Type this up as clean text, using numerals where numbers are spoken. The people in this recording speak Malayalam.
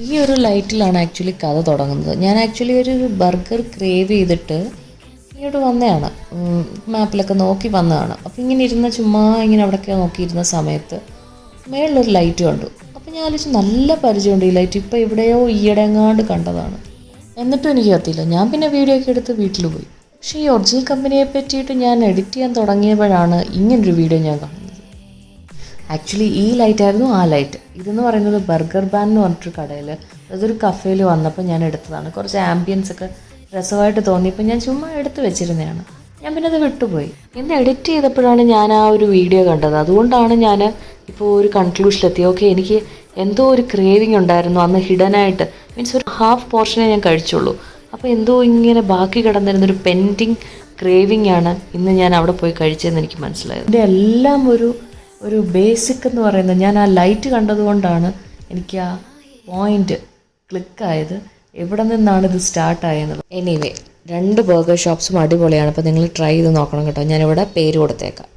ഈ ഒരു ലൈറ്റിലാണ് ആക്ച്വലി കഥ തുടങ്ങുന്നത്. ഞാൻ ആക്ച്വലി ഒരു ബർഗർ ക്രേവ് ചെയ്തിട്ട് ഇങ്ങോട്ട് വന്നതാണ്, മാപ്പിലൊക്കെ നോക്കി വന്നതാണ്. അപ്പോൾ ഇങ്ങനെ ഇരുന്ന ചുമ്മാ ഇങ്ങനെ അവിടെയൊക്കെ നോക്കിയിരുന്ന സമയത്ത് മേളിലൊരു ലൈറ്റ് കണ്ടു. അപ്പോൾ ഞാൻ ആലോചിച്ചു നല്ല പരിചയമുണ്ട് ഈ ലൈറ്റ്, ഇപ്പോൾ എവിടെയോ ഈയിടെങ്ങാണ്ട് കണ്ടതാണ്. എന്നിട്ടും എനിക്ക് കത്തിയില്ല. ഞാൻ പിന്നെ വീഡിയോ ഒക്കെ എടുത്ത് വീട്ടിൽ പോയി. പക്ഷേ ഈ ഒറിജിനൽ കമ്പനിയെ പറ്റിയിട്ട് ഞാൻ എഡിറ്റ് ചെയ്യാൻ തുടങ്ങിയപ്പോഴാണ് ഇങ്ങനൊരു വീഡിയോ ഞാൻ കാണുന്നത്. ആക്ച്വലി ഈ ലൈറ്റായിരുന്നു ആ ലൈറ്റ്. ഇതെന്ന് പറയുന്നത് ബർഗർ ബാൻ എന്ന് പറഞ്ഞിട്ടൊരു കടയിൽ, അതൊരു കഫേയിൽ വന്നപ്പോൾ ഞാൻ എടുത്തതാണ്. കുറച്ച് ആംബിയൻസ് ഒക്കെ രസമായിട്ട് തോന്നിയപ്പോൾ ഞാൻ ചുമ്മാ എടുത്ത് വെച്ചിരുന്നതാണ്. ഞാൻ പിന്നെ അത് വിട്ടുപോയി. ഇന്ന് എഡിറ്റ് ചെയ്തപ്പോഴാണ് ഞാൻ ആ ഒരു വീഡിയോ കണ്ടത്. അതുകൊണ്ടാണ് ഞാൻ ഇപ്പോൾ ഒരു കൺക്ലൂഷനിലെത്തി. ഓക്കെ, എനിക്ക് എന്തോ ഒരു ക്രേവിങ് ഉണ്ടായിരുന്നു അന്ന് ഹിഡനായിട്ട്, മീൻസ് ഒരു ഹാഫ് പോർഷനേ ഞാൻ കഴിച്ചുള്ളൂ. അപ്പോൾ എന്തോ ഇങ്ങനെ ബാക്കി കിടന്നിരുന്നൊരു പെൻഡിങ് ക്രേവിങ് ആണ് ഇന്ന് ഞാൻ അവിടെ പോയി കഴിച്ചതെന്ന് എനിക്ക് മനസ്സിലായത്. ഇതിൻ്റെ എല്ലാം ഒരു ബേസിക് എന്ന് പറയുന്നത് ഞാൻ ആ ലൈറ്റ് കണ്ടതുകൊണ്ടാണ് എനിക്ക് ആ പോയിന്റ് ക്ലിക്കായത്, എവിടെ നിന്നാണ് ഇത് സ്റ്റാർട്ടായെന്നുള്ളത്. എനിവേ 2 ബർഗർ ഷോപ്സും അടിപൊളിയാണ്. അപ്പോൾ നിങ്ങൾ ട്രൈ ചെയ്ത് നോക്കണം കേട്ടോ. ഞാനിവിടെ പേര് കൊടുത്തേക്കാം.